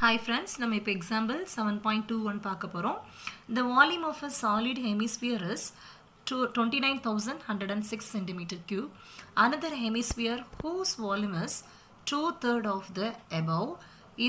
Hi friends, நம்ம இப்போ example 7.21 பார்க்க போறோம். The volume of a solid hemisphere is 29,106 centimeter cube. Another hemisphere whose volume is 2/3 of the above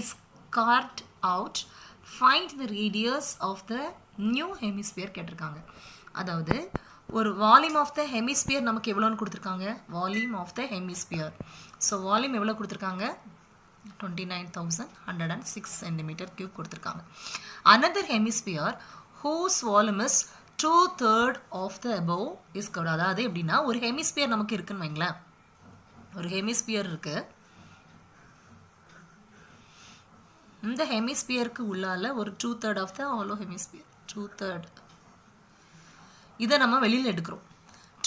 is carved out. Find the radius of the new hemisphere கேட்டிருக்காங்க. அதாவது ஒரு volume of the hemisphere நமக்கு எவ்வளோன்னு கொடுத்துருக்காங்க, volume of the hemisphere. So volume எவ்வளோ கொடுத்துருக்காங்க, 29,106 centimeter cube கொடுத்துருக்காங்க. Another hemisphere whose volume is 2/3 of the above is covered. அதாவது எப்படின்னா ஒரு ஹெமிஸ்பியர் நமக்கு இருக்குன்னு வைங்களேன், ஒரு ஹெமிஸ்பியர் இருக்கு, இந்த ஹெமிஸ்பியருக்கு உள்ளால ஒரு 2/3 of the hollow hemisphere, 2/3 இதை நம்ம வெளியில் எடுக்கிறோம்,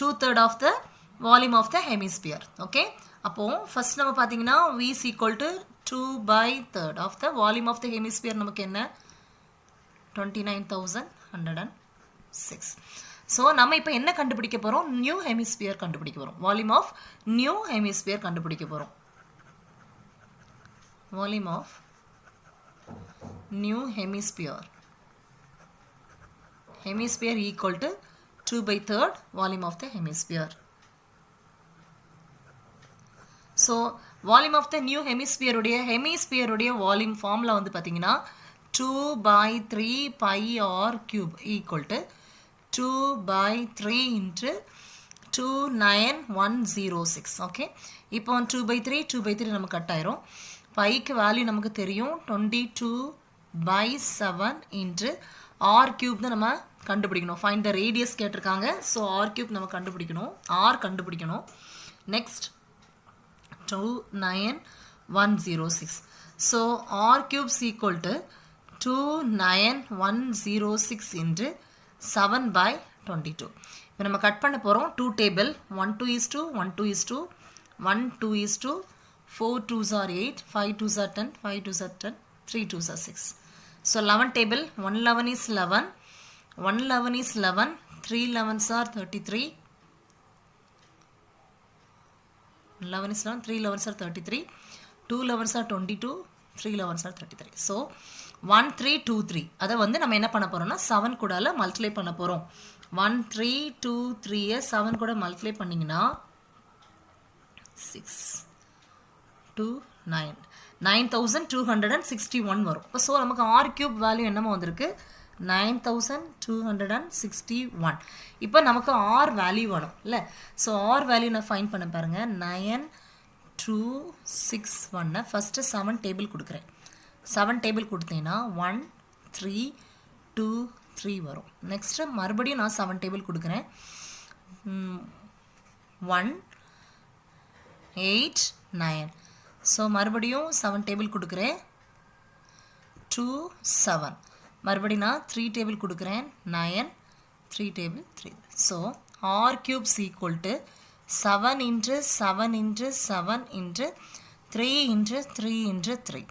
2/3 of the volume of the hemisphere. Okay, அப்போ ஃபர்ஸ்ட் நம்ம பார்த்தீங்கன்னா v is equal to 2/3 of the volume of the hemisphere நமக்கு என்ன 29,106. ஸோ நம்ம இப்போ என்ன கண்டுபிடிக்க போகிறோம், நியூ ஹெமிஸ்பியர் கண்டுபிடிக்க போகிறோம், வால்யூம் ஆஃப் நியூ ஹெமிஸ்பியர் கண்டுபிடிக்க போகிறோம். Volume of new hemisphere, hemisphere equal to 2/3 volume of the hemisphere. So volume of the new hemisphere உடைய வால்யூம் ஃபார்முலா வந்து பார்த்தீங்கன்னா 2/3 pi r cube equal to 2/3 into 29106. Okay, இப்போ 2/3 நம்ம cut ஆயிரும். Bike value நமக்கு தெரியும் 22/7 into r cube தான் நம்ம கண்டுபிடிக்கணும். ஃபைண்ட் த ரேடியஸ் கேட்டிருக்காங்க. ஸோ r cube நம்ம கண்டுபிடிக்கணும், r கண்டுபிடிக்கணும். Next 29106. So r cube is equal to 29106 into 7/22. இப்போ நம்ம கட் பண்ண போகிறோம் 2 table, 1 2 is 2, 1 2 is 2, 1 2 is 2, 4 2s are 8, 5 2s are 10, 5 2s are 10, 3 2s are 6. So 11 table, 111 is 11, 111 is 11, 3 11s are 33, 11 is 11, 3 11s are 33, 2 11s are 22, 3 11s are 33. So 1323 அதை வந்து நம்ம என்ன பண்ண போறோம்னா 7 கூடால மல்டிப்ளை பண்ண போறோம். 1323 7 கூட மல்டிப்ளை பண்ணீங்கன்னா 629 9261 வரும். ஸோ நமக்கு r cube வேல்யூ என்னமோ வந்திருக்கு 9261. இப்போ நமக்கு r வேல்யூ வேணும் இல்லை. ஸோ r வேல்யூ நான் ஃபைண்ட் பண்ண பாருங்க, 9261 ஃபஸ்ட்டு 7 டேபிள் கொடுக்குறேன். 7 டேபிள் கொடுத்தீங்கன்னா 1 3 2 3 வரும். நெக்ஸ்ட்டு மறுபடியும் நான் 7 டேபிள் கொடுக்குறேன், 1 8 9. ஸோ மறுபடியும் 7 டேபிள் கொடுக்குறேன், 2 7. மறுபடியும் நான் 3 டேபிள் கொடுக்குறேன், 9 3 table 3. So r cube is equal to 7 into 7 into 7 into 3 into 3 into 3.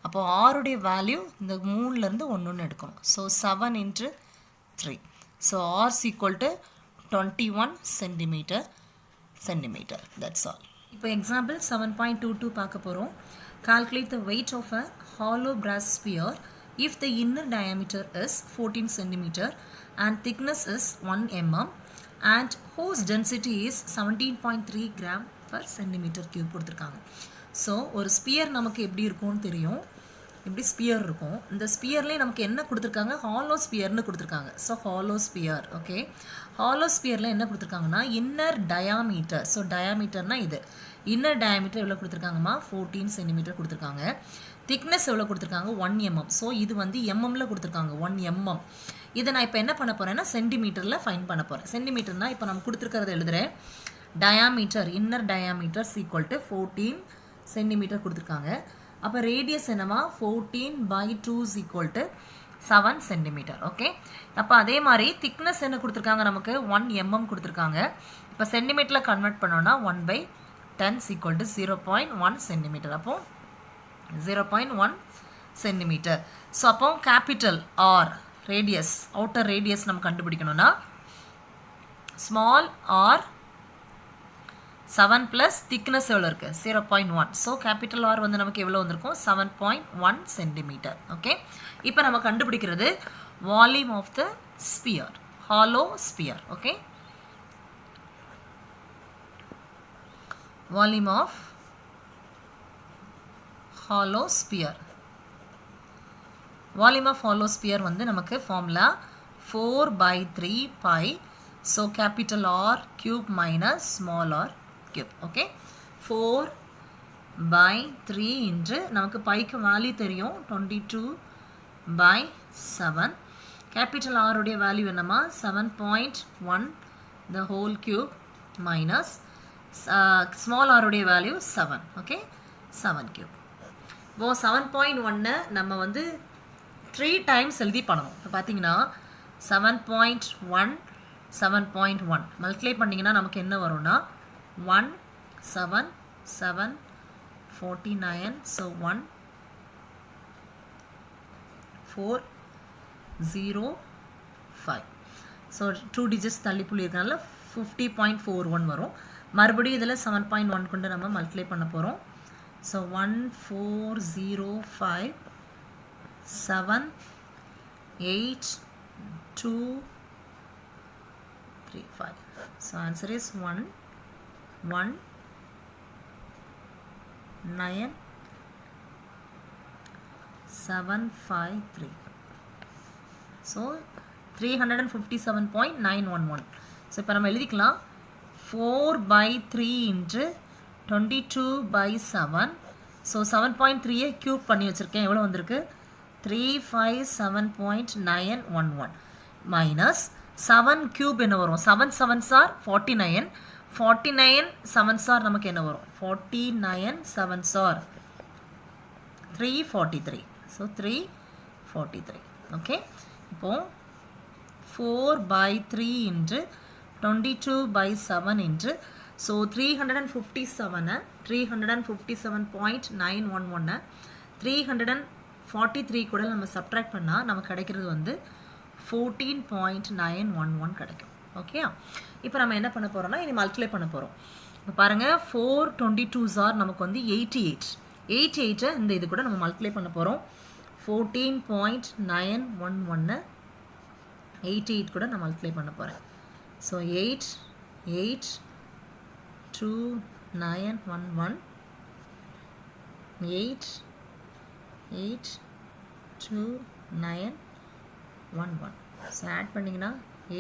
அப்போ r உடைய வேல்யூ இந்த 3லேருந்து 1 எடுக்கணும். So 7 into 3. So r is equal to 21 centimeter. That's all. இப்போ எக்ஸாம்பிள் 7.22 பார்க்க போகிறோம். Calculate the weight of a hollow brass sphere if the inner diameter is 14 cm and thickness is 1 mm and whose density is 17.3 gram per centimeter cube கொடுத்துருக்காங்க. So ஒரு sphere நமக்கு எப்படி இருக்கும்னு தெரியும், எப்படி ஸ்பியர் இருக்கும். இந்த ஸ்பியர்லேயே நமக்கு என்ன கொடுத்துருக்காங்க, ஹாலோ ஸ்பியர்னு கொடுத்துருக்காங்க. So hollow sphere. Okay, hollow ஸ்பியரில் என்ன கொடுத்துருக்காங்கன்னா இன்னர் டயாமீட்டர். ஸோ டயாமீட்டர்னா இது இன்னர் டயாமீட்டர் எவ்வளோ கொடுத்துருக்காங்கம்மா 14 சென்டிமீட்டர் கொடுத்துருக்காங்க. திக்னஸ் எவ்வளோ கொடுத்துருக்காங்க 1 mm. ஸோ இது வந்து எம்எம்மில் கொடுத்துருக்காங்க 1 mm. இதை நான் இப்போ என்ன பண்ண போகிறேன்னா சென்டிமீட்டரில் ஃபைன் பண்ண போகிறேன். சென்டிமீட்டர்னா இப்போ நம்ம கொடுத்துருக்கிறத எழுதுகிறேன், diameter inner diameter equal to 14 centimetre கொடுத்துருக்காங்க. அப்போ ரேடியஸ் என்னமா 14/2 ஈக்குவல் டு 7 சென்டிமீட்டர். ஓகே, அப்போ அதே மாதிரி திக்னஸ் என்ன கொடுத்துருக்காங்க, நமக்கு 1 mm கொடுத்துருக்காங்க. இப்போ சென்டிமீட்டரில் கன்வெர்ட் பண்ணோன்னா 1/10 ஈக்குவல் டு 0.1 சென்டிமீட்டர். அப்போ 0.1 சென்டிமீட்டர். ஸோ அப்போ capital R radius, outer radius நம்ம கண்டுபிடிக்கணும்னா ஸ்மால் ஆர் 7 plus thickness எவ்வளோ இருக்கு 0.1. ஸோ கேபிட்டல் ஆர் வந்து நமக்கு எவ்வளோ வந்திருக்கும் 7.1 சென்டிமீட்டர். ஓகே, இப்போ நம்ம கண்டுபிடிக்கிறது volume of the sphere, hollow sphere. Okay, volume of hollow sphere. Volume of hollow sphere வந்து நமக்கு formula 4/3 pi. So capital R cube minus small r cube. Okay, 4/3 இன்று நமக்கு பைக்கு வேல்யூ தெரியும் 22/7. கேபிட்டல் ஆருடைய வேல்யூ என்னமா 7.1 the whole cube minus small ஆருடைய value 7. Okay, 7 cube. இப்போ 7.1 நம்ம வந்து 3 times எழுதி பண்ணணும். இப்போ பார்த்தீங்கன்னா 7.1 7.1 மல்டிப்ளை பண்ணிங்கன்னா நமக்கு என்ன வரும்னா 17749. ஸோ 1405. ஸோ 2 digits தள்ளி புள்ளி இருக்கனால 50.41 வரும். மறுபடியும் இதில் 7.1 கொண்டு நம்ம மல்டிப்ளை பண்ண போகிறோம். So 1405 78235. So answer is 1,19753. So 357.911. So இப்போ நம்ம எழுதிக்கலாம் 4/3 into 22/7. ஸோ 7.3 கியூப் பண்ணி வச்சுருக்கேன். எவ்வளோ வந்திருக்கு 357.911 மைனஸ் 7 கியூப் என்ன வரும் 7 7s are 49. 49 7s are நமக்கு என்ன வரும் 49 7s are 343. ஸோ 343. ஓகே, இப்போ 4/3 into 22/7 into ஸோ 357.911 343 கூட நம்ம சப்ட்ராக்ட் பண்ணால் நமக்கு கிடைக்கிறது வந்து 14.911 கிடைக்கும். ஓகே, இப்போ நம்ம என்ன பண்ண போகிறோம்னா இனி மல்டிப்ளை பண்ண போகிறோம். இப்போ பாருங்கள் 422s are நமக்கு வந்து 88. 88 இந்த இது கூட நம்ம மல்டிப்ளை பண்ண போகிறோம். 14.911 88 கூட நான் மல்டிப்ளை பண்ண போகிறேன். ஸோ 88291 88291. ஸோ ஆட் பண்ணிங்கன்னா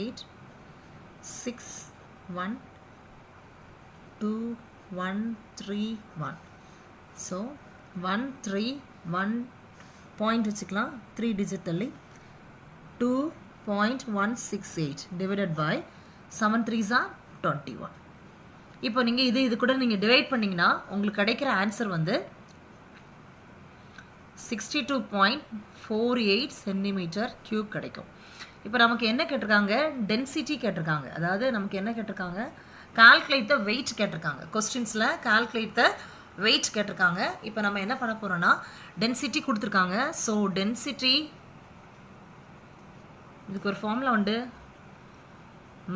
861231. ஸோ 131 பாயிண்ட் வச்சுக்கலாம் 3 டிஜிட் தள்ளி 2.168 டிவைடட் பை 7 3s are 21. இப்போ நீங்கள் இது கூட நீங்கள் டிவைட் பண்ணிங்கன்னா உங்களுக்கு கிடைக்கிற ஆன்சர் வந்து 62.48 சென்டிமீட்டர் கியூப் கிடைக்கும். இப்போ நமக்கு என்ன கேட்டிருக்காங்க டென்சிட்டி கேட்டிருக்காங்க. அதாவது நமக்கு என்ன கேட்டிருக்காங்க கால்குலேட் த வெயிட் கேட்டிருக்காங்க. கொஸ்டின்ஸில் கால்குலேட் த வெயிட் கேட்டிருக்காங்க. இப்போ நம்ம என்ன பண்ண போகிறோம்னா டென்சிட்டி கொடுத்துருக்காங்க. ஸோ டென்சிட்டி இதுக்கு ஒரு ஃபார்முலா உண்டு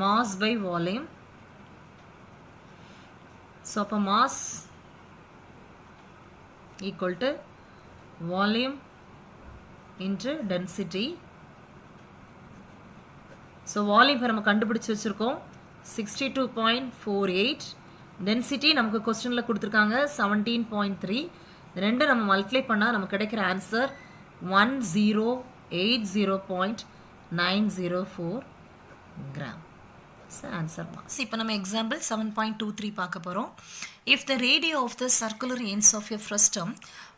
மாஸ் பை வால்யூம். ஸோ அப்போ mass equal to volume into density. So volume இப்போ நம்ம கண்டுபிடிச்சி வச்சுருக்கோம் 62.48. டென்சிட்டி நமக்கு கொஸ்டினில் கொடுத்துருக்காங்க 17.3. ரெண்டு நம்ம மல்டிப்ளை பண்ணால் நமக்கு கிடைக்கிற ஆன்சர் 1080.904 கிராம். Answer mass. இப்போ நம்ம எக்ஸாம்பிள் 7.23 பார்க்க போகிறோம். If the radius of the circular ends of a frustum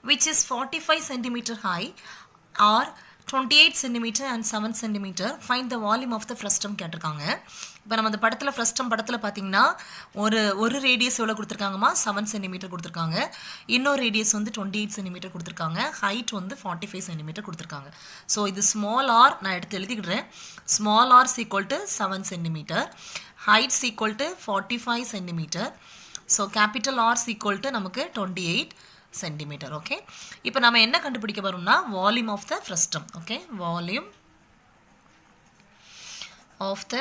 which is 45 cm high or 28 cm and 7 cm, find the volume of the frustum கேட்டிருக்காங்க. இப்போ நம்ம அந்த படத்தில் ஃப்ரஸ்டம் படத்தில் பார்த்தீங்கன்னா ஒரு ரேடியஸ் எவ்வளோ கொடுத்துருக்காங்கம்மா 7 சென்டிமீட்டர் கொடுத்துருக்காங்க. இன்னொரு ரேடியஸ் வந்து 28 சென்டிமீட்டர் கொடுத்துருக்காங்க. ஹைட் வந்து 45 சென்டிமீட்டர் கொடுத்துருக்காங்க. ஸோ இது ஸ்மால் ஆர் நான் எடுத்து எழுதிக்கிடுறேன். Small r equal to 7 centimetre, heights equal to 45 centimetre. So capital R equal to நமக்கு 28 சென்டிமீட்டர். ஓகே, இப்போ நம்ம என்ன கண்டுபிடிக்க வரோம்னா volume of the frustum. Okay, volume of the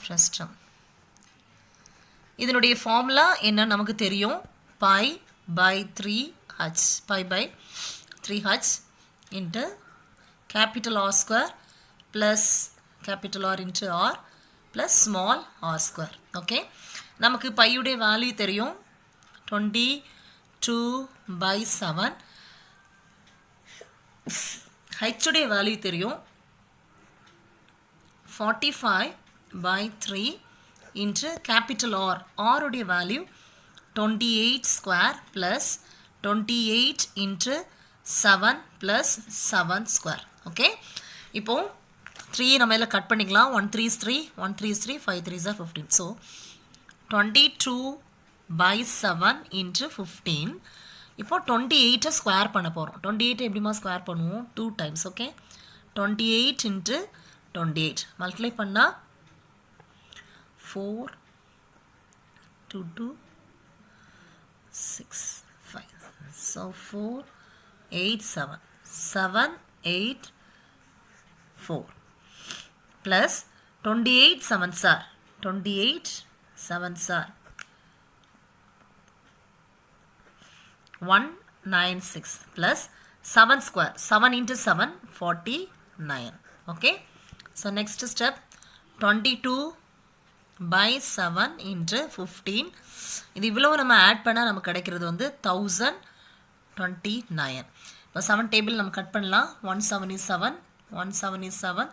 frustum. இதனுடைய ஃபார்முலா என்ன நமக்கு தெரியும். pi by 3h, pi by 3h into capital R square plus capital R into R plus small r square. Okay, நமக்கு பையுடைய வேல்யூ தெரியும் 22 by 7. h உடைய value தெரியும் 45 by 3 into capital R. R உடைய value 28 square plus 28 into 7 plus 7 square. Okay, இப்போ 3 நம்ம இதில் cut பண்ணிக்கலாம். 1 3 is 3, 1 3 is 3, 5 3 is 15. So 22 by 7 into 15. இப்போ 28 ஸ்கொயர் பண்ண போகிறோம். 28 எப்படிமா ஸ்கொயர் பண்ணுவோம்? 2 times. ஓகே, 28 into 28 மல்டிப்ளை பண்ணால் 4 2 2 6 5. So 4 8 7 7 8 4 plus 28 7s are 28 7s are 196 plus 7 square 7 into 7 49. Okay, so next step 22 by 7 into 15. இது இவ்வளவு நம்ம ஆட் பண்ணால் நமக்கு கிடைக்கிறது வந்து 1029. இப்போ 7 டேபிள் நம்ம கட் பண்ணலாம். 1 7 is 7, 1 7 is 7,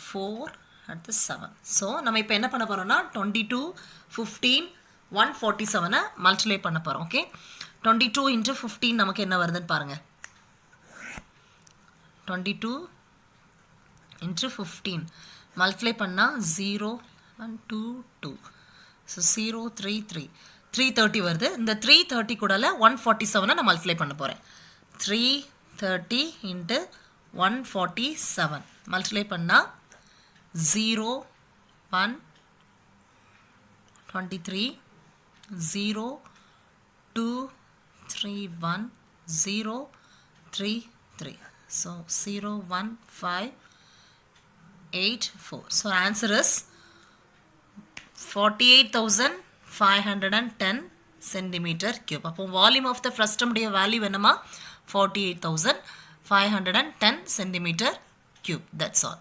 4 அடுத்து 7. ஸோ நம்ம இப்போ என்ன பண்ண போகிறோம்னா 22 15 147 மல்டிப்ளை பண்ண போகிறோம். ஓகே, 22 into 15 நமக்கு என்ன வருதுன்னு பாருங்கள். 22 into 15 மல்டிப்ளை பண்ணால் 0 1 2 2. ஸோ 0 3 3 330 வருது. இந்த 330 கூடல 147 நான் மல்டிப்ளை பண்ண போகிறேன். 330 into 147 மல்டிப்ளை பண்ணால் 0 1 23 0 2 3 1 0 3 3. So 0 1 5 8 4. So answer is 48,510 centimeter cube. அப்போ volume of the frustum உடைய value என்னமா 48,510 centimeter cube. That's all.